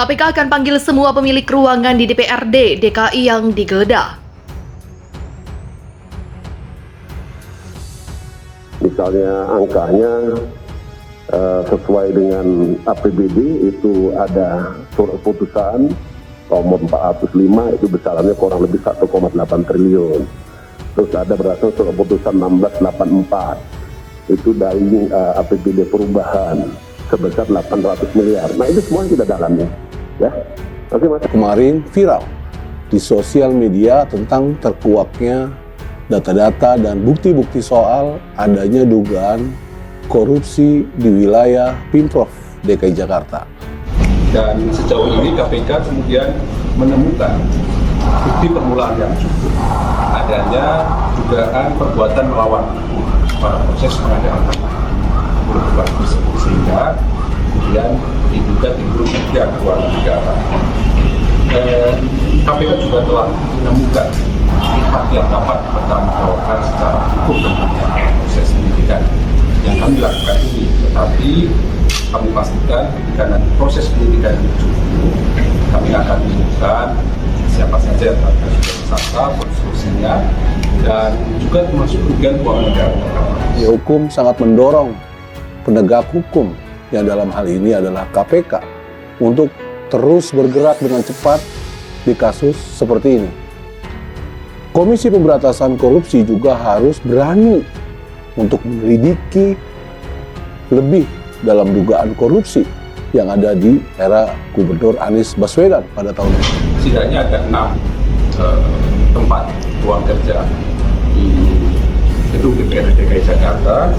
KPK akan panggil semua pemilik ruangan di DPRD DKI yang digeledah. Misalnya angkanya sesuai dengan APBD itu ada surat putusan nomor 405 itu besarannya kurang lebih 1,8 triliun. Terus ada berasal surat putusan 1684 itu dari APBD perubahan sebesar 800 miliar. Nah itu semua kita dalami, ya. Oke, Mas. Kemarin viral di sosial media tentang terkuaknya data-data dan bukti-bukti soal adanya dugaan korupsi di wilayah Pemprov DKI Jakarta. Dan sejauh ini KPK kemudian menemukan bukti permulaan yang cukup adanya dugaan perbuatan melawan pada proses pengadaan tanah tersebut, sehingga kemudian diduga timbul kerugian keuangan negara. KPK juga telah menemukan pihak yang dapat bertanggung secara hukum tentang proses penyidikan yang kami lakukan ini, tetapi kami pastikan ketika nanti proses penyidikan itu kami akan menemukan siapa saja yang akan sudah tersangka, konstruksinya, dan juga termasuk kerugian keuangan negara. Hukum sangat mendorong penegak hukum yang dalam hal ini adalah KPK untuk terus bergerak dengan cepat di kasus seperti ini. Komisi Pemberantasan Korupsi juga harus berani untuk menyelidiki lebih dalam dugaan korupsi yang ada di era Gubernur Anies Baswedan pada tahun ini. Setidaknya ada 6 tempat ruang kerja di gedung DPRD DKI Jakarta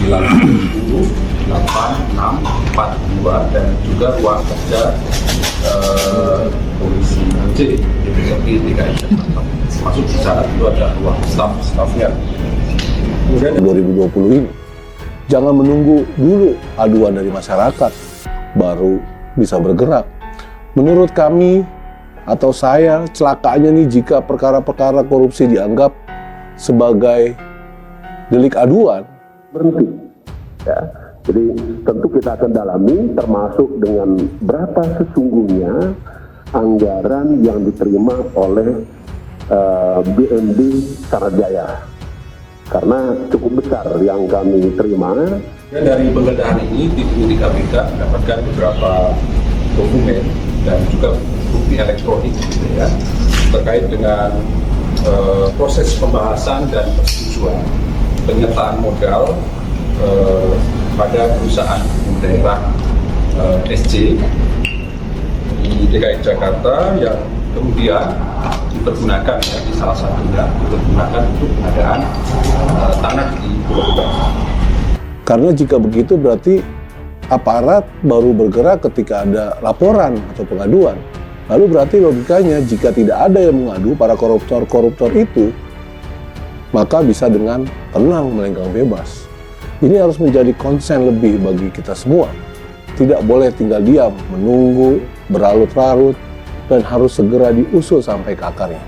di lantai 10, 8, 6, 4, 2 dan juga ruang kerja Komisi C DPRD DKI Jakarta. Masuk di sana itu ada ruang staf-stafnya. Kemudian 2020 ini jangan menunggu dulu aduan dari masyarakat baru bisa bergerak. Menurut kami atau saya, celakanya nih jika perkara-perkara korupsi dianggap sebagai delik aduan. Berhenti, ya. Jadi tentu kita akan dalami termasuk dengan berapa sesungguhnya anggaran yang diterima oleh BMD Sarajaya. Karena cukup besar yang kami terima. Dan dari penggeledahan ini, tim penyidik KPK mendapatkan beberapa dokumen dan juga bukti elektronik, gitu ya, terkait dengan proses pembahasan dan persetujuan penyertaan modal pada perusahaan daerah SC di DKI Jakarta yang kemudian dipergunakan, ya, di salah satunya dipergunakan untuk pengadaan tanah di Pulau Gebang. Karena jika begitu berarti aparat baru bergerak ketika ada laporan atau pengaduan. Lalu berarti logikanya jika tidak ada yang mengadu para koruptor-koruptor itu, maka bisa dengan tenang melenggang bebas. Ini harus menjadi konsen lebih bagi kita semua. Tidak boleh tinggal diam, menunggu, berlarut-larut, dan harus segera diusut sampai ke akarnya.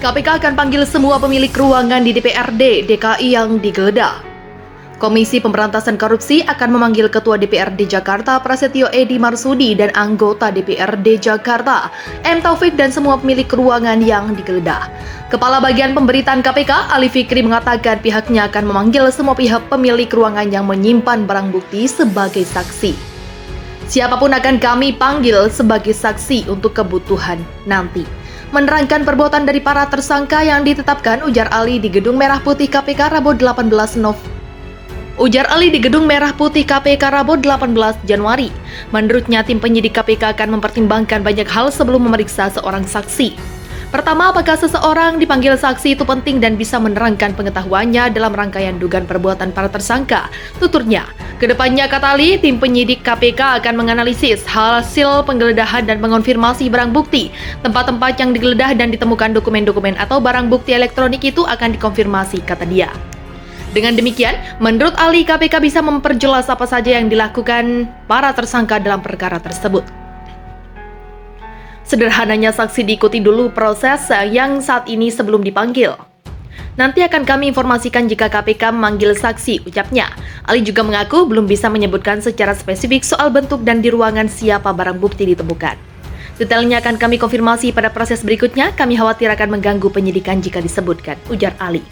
KPK akan panggil semua pemilik ruangan di DPRD DKI yang digeledah. Komisi Pemberantasan Korupsi akan memanggil Ketua DPRD Jakarta Prasetyo Edy Marsudi dan anggota DPRD Jakarta M. Taufik dan semua pemilik ruangan yang digeledah. Kepala Bagian Pemberitaan KPK Ali Fikri mengatakan pihaknya akan memanggil semua pihak pemilik ruangan yang menyimpan barang bukti sebagai saksi. Siapapun akan kami panggil sebagai saksi untuk kebutuhan nanti. Menerangkan perbuatan dari para tersangka yang ditetapkan, ujar Ali di Gedung Merah Putih KPK Rabu 18 Januari. Menurutnya, tim penyidik KPK akan mempertimbangkan banyak hal sebelum memeriksa seorang saksi. Pertama, apakah seseorang dipanggil saksi itu penting dan bisa menerangkan pengetahuannya dalam rangkaian dugaan perbuatan para tersangka. Tuturnya, kedepannya kata Ali, tim penyidik KPK akan menganalisis hasil penggeledahan dan mengonfirmasi barang bukti. Tempat-tempat yang digeledah dan ditemukan dokumen-dokumen atau barang bukti elektronik itu akan dikonfirmasi, kata dia. Dengan demikian, menurut Ali, KPK bisa memperjelas apa saja yang dilakukan para tersangka dalam perkara tersebut. Sederhananya, saksi diikuti dulu proses yang saat ini sebelum dipanggil. Nanti akan kami informasikan jika KPK memanggil saksi, ucapnya. Ali juga mengaku belum bisa menyebutkan secara spesifik soal bentuk dan di ruangan siapa barang bukti ditemukan. Detailnya akan kami konfirmasi pada proses berikutnya, kami khawatir akan mengganggu penyidikan jika disebutkan, ujar Ali.